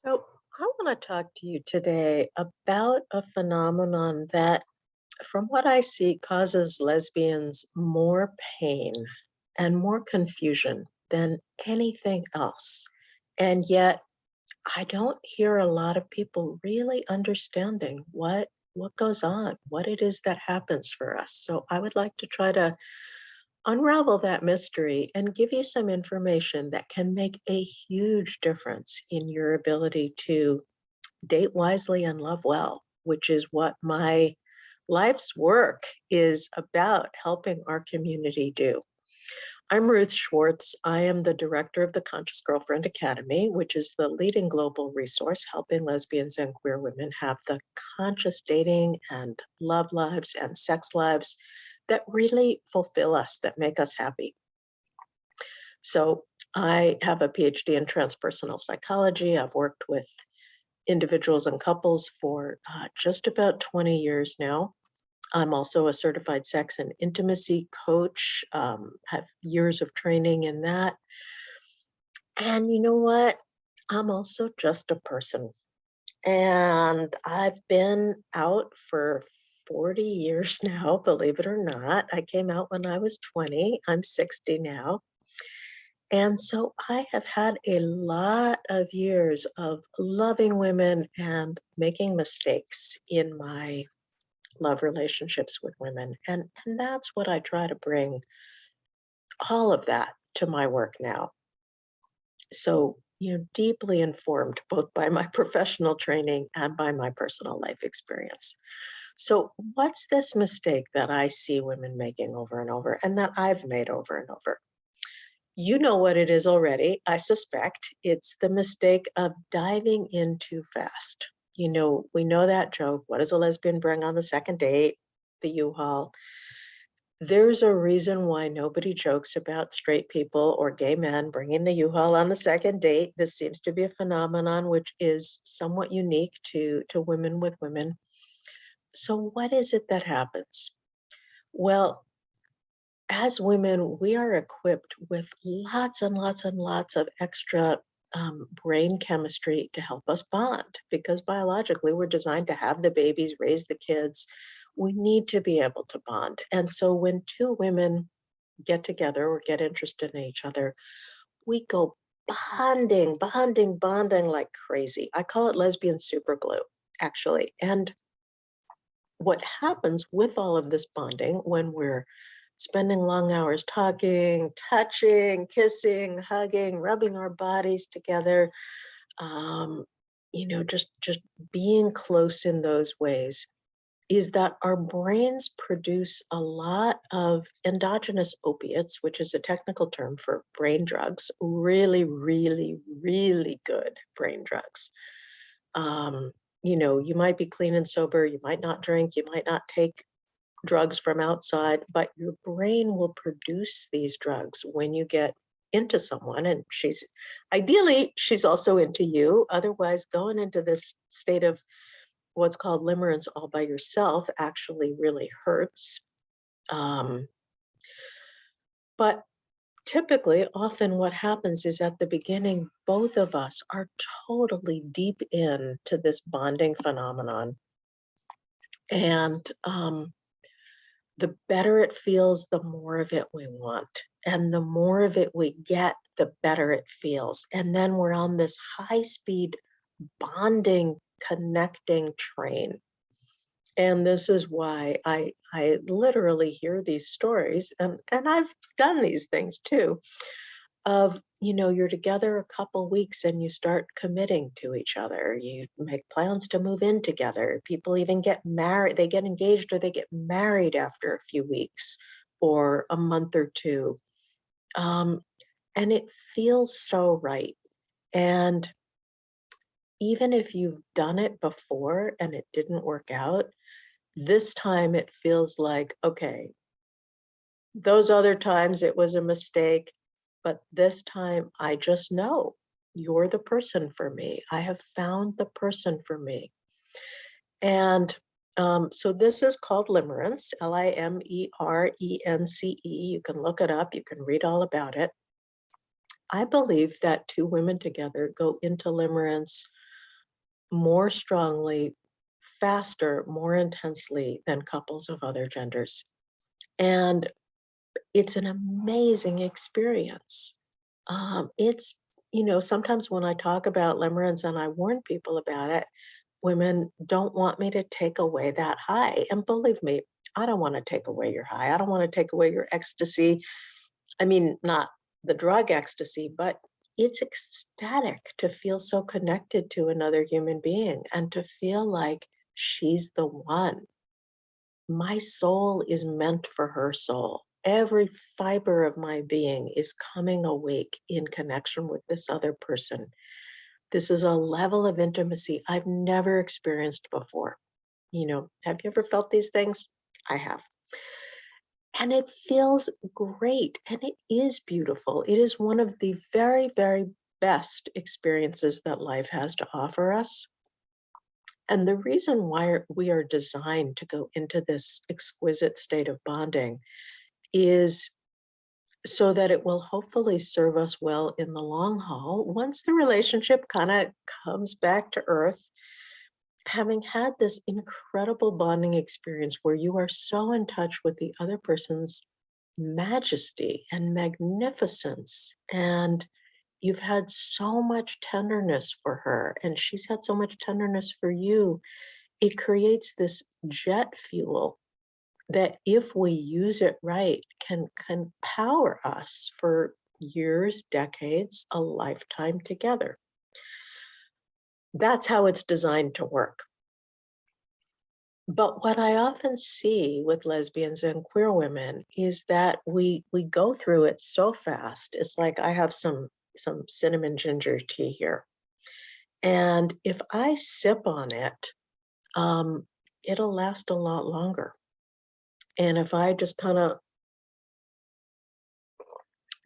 So, I want to talk to you today about a phenomenon that, from what I see, causes lesbians more pain and more confusion than anything else. And yet, I don't hear a lot of people really understanding what goes on, what it is that happens for us. So, I would like to try to unravel that mystery and give you some information that can make a huge difference in your ability to date wisely and love well, which is what my life's work is about helping our community do. I'm Ruth Schwartz. I am the director of the Conscious Girlfriend Academy, which is the leading global resource helping lesbians and queer women have the conscious dating and love lives and sex lives that really fulfill us, that make us happy. So I have a PhD in transpersonal psychology. I've worked with individuals and couples for just about 20 years now. I'm also a certified sex and intimacy coach, have years of training in that. And you know what? I'm also just a person. And I've been out for 40 years now, believe it or not. I came out when I was 20. I'm 60 now. And so I have had a lot of years of loving women and making mistakes in my love relationships with women. And that's what I try to bring all of that to my work now. So, deeply informed both by my professional training and by my personal life experience. So, what's this mistake that I see women making over and over and that I've made over and over? You know what it is already, I suspect. It's the mistake of diving in too fast. We know that joke. What does a lesbian bring on the second date? The U-Haul. There's a reason why nobody jokes about straight people or gay men bringing the U-Haul on the second date. This seems to be a phenomenon which is somewhat unique to women with women. So what is it that happens? Well, as women, we are equipped with lots and lots and lots of extra brain chemistry to help us bond because biologically we're designed to have the babies, raise the kids. We need to be able to bond. And so when two women get together or get interested in each other, we go bonding, bonding, bonding like crazy. I call it lesbian superglue, actually. And what happens with all of this bonding when we're spending long hours talking, touching, kissing, hugging, rubbing our bodies together, um, just being close in those ways, is that our brains produce a lot of endogenous opiates, which is a technical term for brain drugs, really, really, really good brain drugs. Um, you might be clean and sober, you might not drink, you might not take drugs from outside, but your brain will produce these drugs when you get into someone. And she's also into you. Otherwise, going into this state of what's called limerence all by yourself actually really hurts. Um, but typically, often what happens is at the beginning, both of us are totally deep into this bonding phenomenon. And the better it feels, the more of it we want. And the more of it we get, the better it feels. And then we're on this high speed bonding, connecting train. And this is why I literally hear these stories, and I've done these things too, of you're together a couple weeks and you start committing to each other. You make plans to move in together. People even get married, they get engaged or they get married after a few weeks or a month or two. um, and it feels so right. And even if you've done it before and it didn't work out, this time it feels like, okay, those other times it was a mistake, but this time I just know you're the person for me. I have found the person for me. And so this is called limerence, Limerence. You can look it up, you can read all about it. I believe that two women together go into limerence more strongly, faster, more intensely than couples of other genders. And it's an amazing experience. It's, sometimes when I talk about limerence and I warn people about it, women don't want me to take away that high. And believe me, I don't want to take away your high. I don't want to take away your ecstasy. I mean, not the drug ecstasy, but it's ecstatic to feel so connected to another human being and to feel like she's the one. My soul is meant for her soul. Every fiber of my being is coming awake in connection with this other person. This is a level of intimacy I've never experienced before. Have you ever felt these things? I have. And it feels great and it is beautiful. It is one of the very, very best experiences that life has to offer us. And the reason why we are designed to go into this exquisite state of bonding is so that it will hopefully serve us well in the long haul once the relationship kind of comes back to earth, having had this incredible bonding experience where you are so in touch with the other person's majesty and magnificence, and you've had so much tenderness for her and she's had so much tenderness for you. It creates this jet fuel that, if we use it right, can power us for years, decades, a lifetime together. That's how it's designed to work. But what I often see with lesbians and queer women is that we go through it so fast. It's like I have some cinnamon ginger tea here, and if I sip on it, it'll last a lot longer. And if I just kind of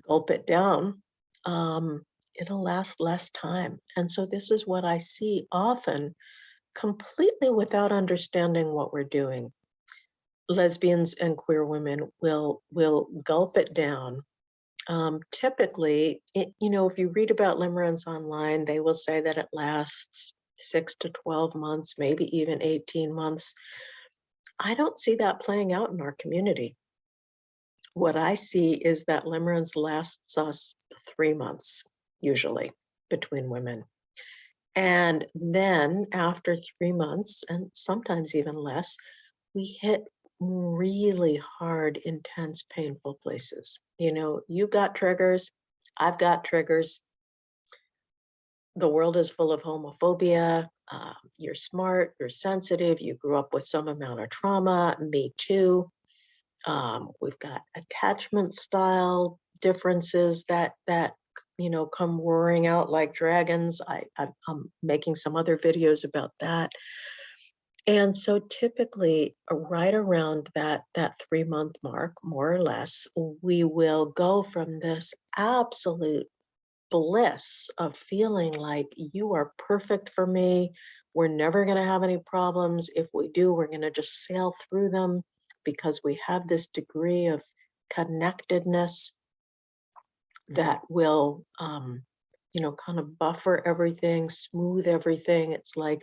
gulp it down, it'll last less time. And so this is what I see often, completely without understanding what we're doing. Lesbians and queer women will gulp it down. Typically, if you read about limerence online, they will say that it lasts 6 to 12 months, maybe even 18 months. I don't see that playing out in our community. What I see is that limerence lasts us 3 months, usually, between women. And then after 3 months, and sometimes even less, we hit really hard, intense, painful places. You got triggers, I've got triggers. The world is full of homophobia. You're smart, you're sensitive, you grew up with some amount of trauma, me too. We've got attachment style differences that come roaring out like dragons. I'm making some other videos about that. And so typically right around that 3-month mark, more or less, we will go from this absolute bliss of feeling like you are perfect for me. We're never going to have any problems. If we do, we're going to just sail through them because we have this degree of connectedness that will, kind of buffer everything, smooth everything. It's like,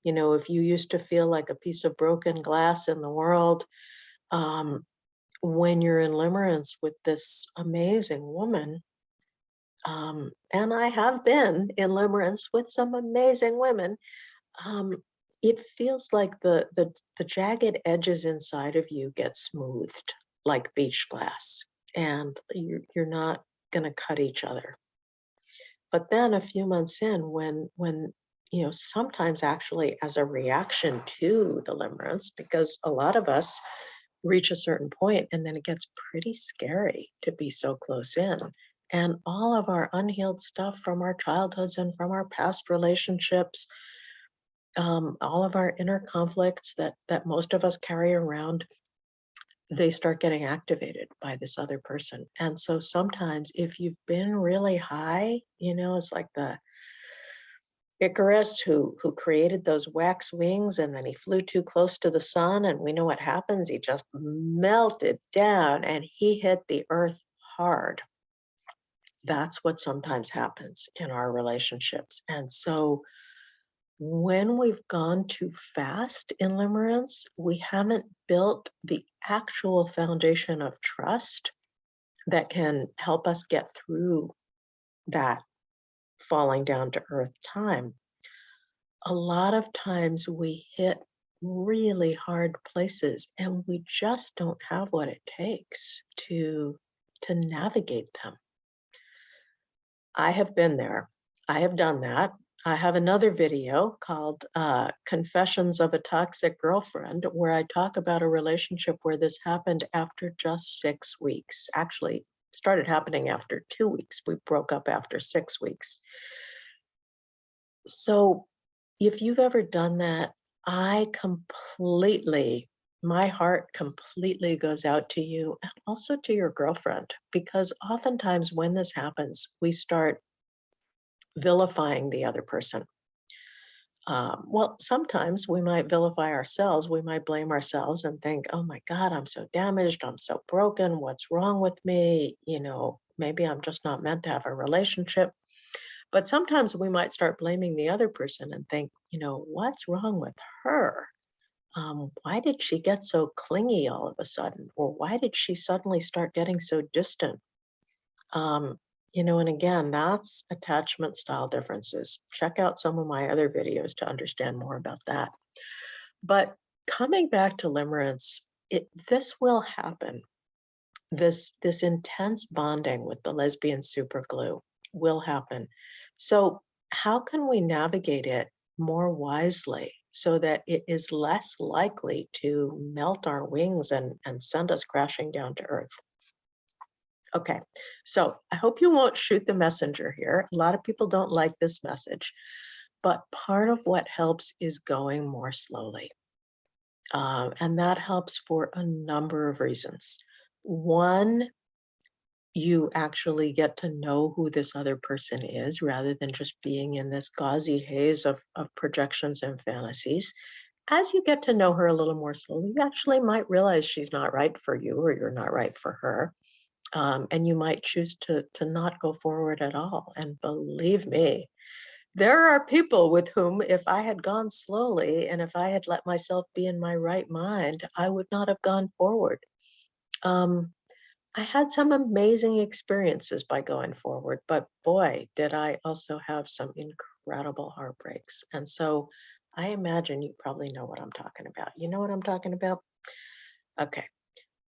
if you used to feel like a piece of broken glass in the world, when you're in limerence with this amazing woman, and I have been in limerence with some amazing women, um, it feels like the jagged edges inside of you get smoothed like beach glass, and you're not going to cut each other. But then a few months in, when sometimes actually as a reaction to the limerence, because a lot of us reach a certain point and then it gets pretty scary to be so close in. And all of our unhealed stuff from our childhoods and from our past relationships, all of our inner conflicts that most of us carry around, they start getting activated by this other person. And so sometimes if you've been really high, it's like the Icarus who created those wax wings, and then he flew too close to the sun, and we know what happens. He just melted down and he hit the earth hard. That's what sometimes happens in our relationships. And so When we've gone too fast in limerence, we haven't built the actual foundation of trust that can help us get through that falling down to earth time. A lot of times we hit really hard places and we just don't have what it takes to navigate them. I have been there. I have done that. I have another video called Confessions of a Toxic Girlfriend, where I talk about a relationship where this happened after just 6 weeks. Actually, it started happening after 2 weeks. We broke up after 6 weeks. So if you've ever done that, my heart completely goes out to you and also to your girlfriend, because oftentimes when this happens, we start vilifying the other person. Well, sometimes we might vilify ourselves. We might blame ourselves and think, oh my God, I'm so damaged. I'm so broken. What's wrong with me? Maybe I'm just not meant to have a relationship. But sometimes we might start blaming the other person and think, what's wrong with her? Why did she get so clingy all of a sudden? Or why did she suddenly start getting so distant? And again, that's attachment style differences. Check out some of my other videos to understand more about that. But coming back to limerence, this will happen. This intense bonding with the lesbian superglue will happen. So how can we navigate it more wisely so that it is less likely to melt our wings and send us crashing down to earth? Okay, so I hope you won't shoot the messenger here. A lot of people don't like this message, but part of what helps is going more slowly. And that helps for a number of reasons. One, you actually get to know who this other person is rather than just being in this gauzy haze of projections and fantasies. As you get to know her a little more slowly, you actually might realize she's not right for you or you're not right for her. And you might choose to not go forward at all. And believe me, there are people with whom, if I had gone slowly and if I had let myself be in my right mind, I would not have gone forward. I had some amazing experiences by going forward, but boy, did I also have some incredible heartbreaks. And so I imagine you probably know what I'm talking about. You know what I'm talking about? Okay.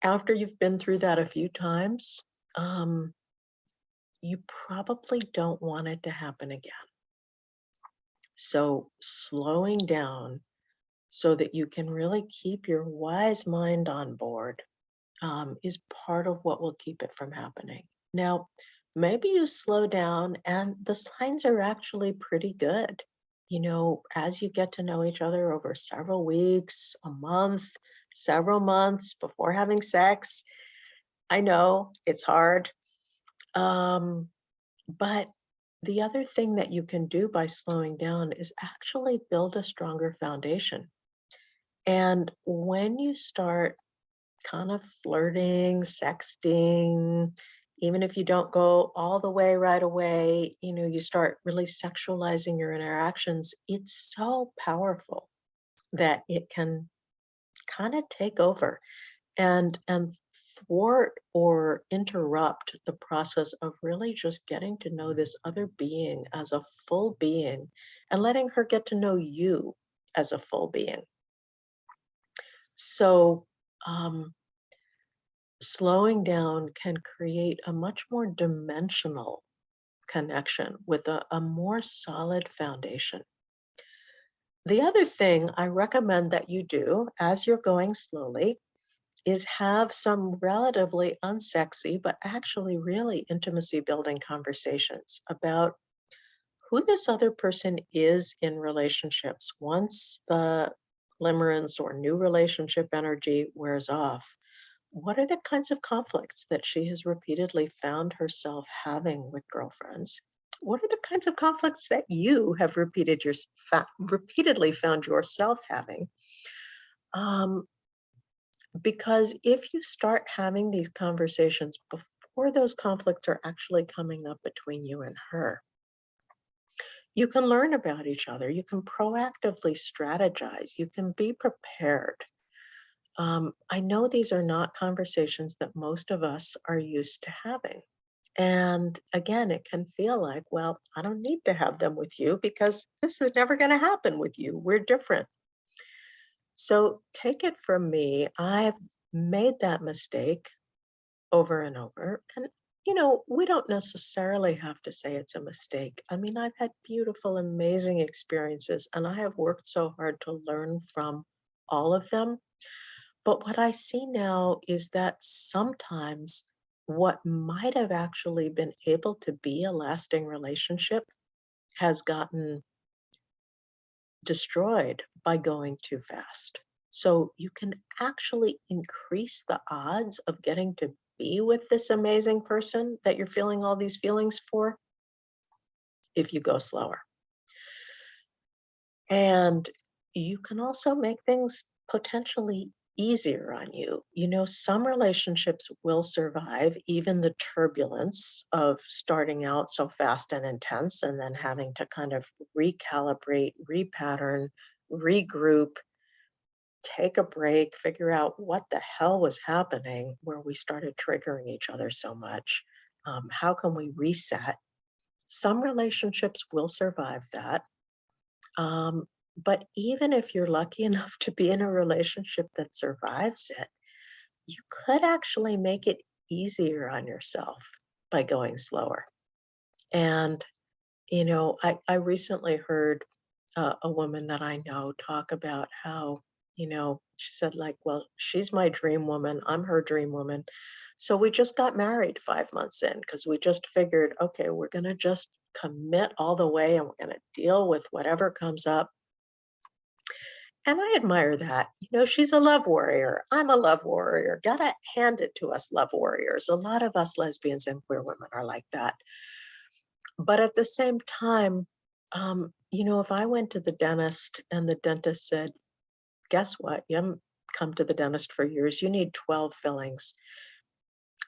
After you've been through that a few times, um, you probably don't want it to happen again. So slowing down so that you can really keep your wise mind on board is part of what will keep it from happening. Now, maybe you slow down and the signs are actually pretty good. As you get to know each other over several weeks, a month, several months before having sex, I know it's hard. But the other thing that you can do by slowing down is actually build a stronger foundation. And when you start kind of flirting, sexting, even if you don't go all the way right away, you start really sexualizing your interactions, it's so powerful that it can kind of take over and thwart or interrupt the process of really just getting to know this other being as a full being and letting her get to know you as a full being. So slowing down can create a much more dimensional connection with a more solid foundation. The other thing I recommend that you do as you're going slowly is have some relatively unsexy, but actually really intimacy building conversations about who this other person is in relationships once the limerence or new relationship energy wears off. What are the kinds of conflicts that she has repeatedly found herself having with girlfriends? What are the kinds of conflicts that you have repeatedly found yourself having? Um, Because if you start having these conversations before those conflicts are actually coming up between you and her, You can learn about each other. You can proactively strategize. You can be prepared. I know these are not conversations that most of us are used to having. And again, it can feel like, well, I don't need to have them with you because this is never going to happen with you. We're different. So take it from me, I've made that mistake over and over. And, we don't necessarily have to say it's a mistake. I mean, I've had beautiful, amazing experiences, and I have worked so hard to learn from all of them. But what I see now is that sometimes what might have actually been able to be a lasting relationship has gotten destroyed by going too fast. So you can actually increase the odds of getting to be with this amazing person that you're feeling all these feelings for if you go slower. And you can also make things potentially easier on you. Some relationships will survive even the turbulence of starting out so fast and intense and then having to kind of recalibrate, repattern, regroup, take a break, figure out what the hell was happening where we started triggering each other so much. How can we reset? Some relationships will survive that. Um, but even if you're lucky enough to be in a relationship that survives it, you could actually make it easier on yourself by going slower. And, I recently heard a woman that I know talk about how, she said, like, well, she's my dream woman, I'm her dream woman. So we just got married 5 months in because we just figured, okay, we're going to just commit all the way and we're going to deal with whatever comes up. And I admire that. She's a love warrior. I'm a love warrior. Gotta hand it to us, love warriors. A lot of us lesbians and queer women are like that. But at the same time, if I went to the dentist and the dentist said, guess what? You haven't come to the dentist for years. You need 12 fillings.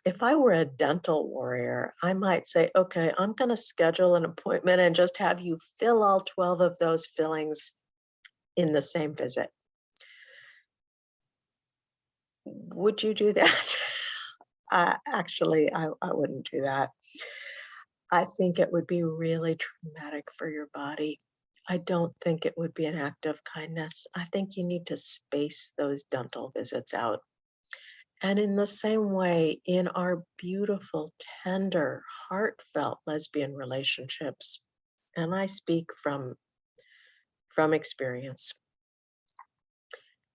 If I were a dental warrior, I might say, okay, I'm going to schedule an appointment and just have you fill all 12 of those fillings in the same visit. Would you do that? Actually, I wouldn't do that. I think it would be really traumatic for your body. I don't think it would be an act of kindness. I think you need to space those dental visits out. And in the same way, in our beautiful, tender, heartfelt lesbian relationships, and I speak from experience,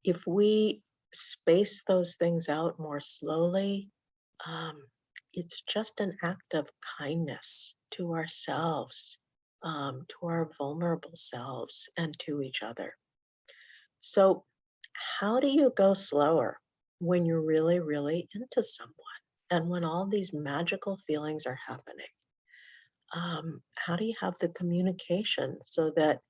if we space those things out more slowly, um, it's just an act of kindness to ourselves, to our vulnerable selves, and to each other. So, how do you go slower when you're really, really into someone and when all these magical feelings are happening? How do you have the communication so that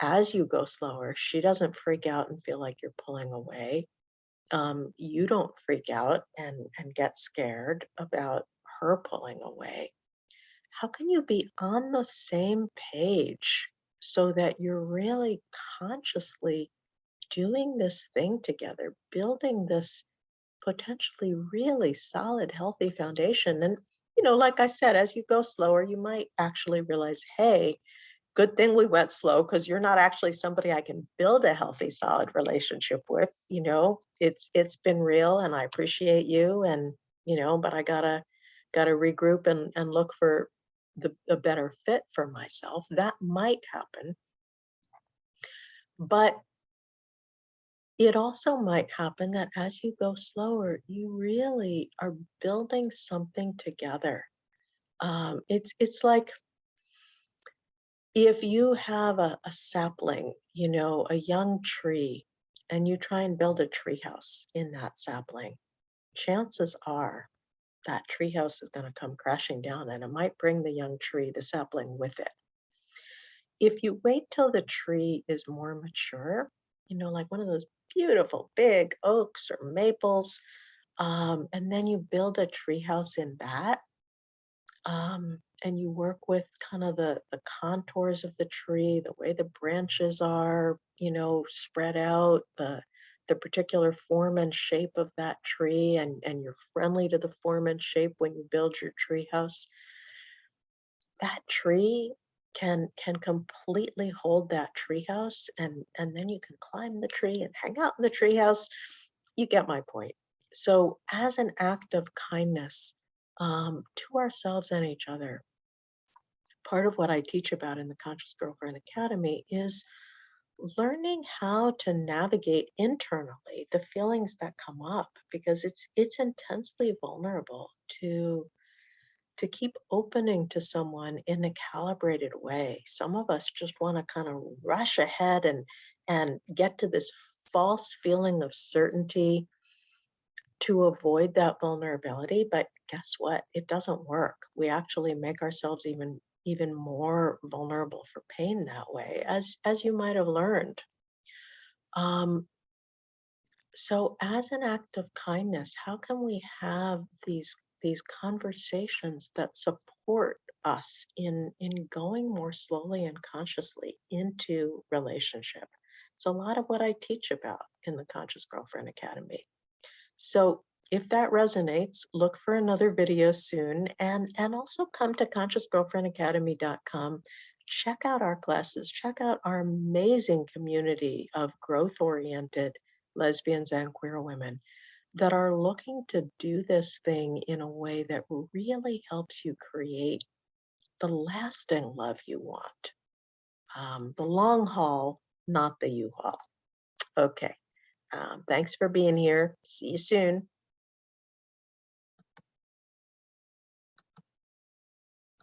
as you go slower, she doesn't freak out and feel like you're pulling away? You don't freak out and get scared about her pulling away. How can you be on the same page so that you're really consciously doing this thing together, building this potentially really solid, healthy foundation? And, like I said, as you go slower, you might actually realize, hey, good thing we went slow because you're not actually somebody I can build a healthy, solid relationship with. It's been real and I appreciate you, and but I gotta regroup and look for a better fit for myself. That might happen. But it also might happen that as you go slower, you really are building something together. It's like if you have a sapling, a young tree, and you try and build a tree house in that sapling, chances are that tree house is going to come crashing down and it might bring the young tree, the sapling, with it. If you wait till the tree is more mature, like one of those beautiful big oaks or maples, and then you build a tree house in that, and you work with kind of the contours of the tree, the way the branches are, spread out, the particular form and shape of that tree, and you're friendly to the form and shape when you build your tree house, that tree can completely hold that tree house, and then you can climb the tree and hang out in the tree house. You get my point. So as an act of kindness, to ourselves and each other, part of what I teach about in the Conscious Girlfriend Academy is learning how to navigate internally the feelings that come up, because it's intensely vulnerable to keep opening to someone in a calibrated way. Some of us just want to kind of rush ahead and get to this false feeling of certainty to avoid that vulnerability, but guess what? It doesn't work. We actually make ourselves even more vulnerable for pain that way, as you might have learned. Um, so as an act of kindness, how can we have these conversations that support us in going more slowly and consciously into relationship? It's a lot of what I teach about in the Conscious Girlfriend Academy. So if that resonates, look for another video soon, and also come to consciousgirlfriendacademy.com. Check out our classes, check out our amazing community of growth-oriented lesbians and queer women that are looking to do this thing in a way that really helps you create the lasting love you want. The long haul, not the U-Haul. Okay. Thanks for being here. See you soon.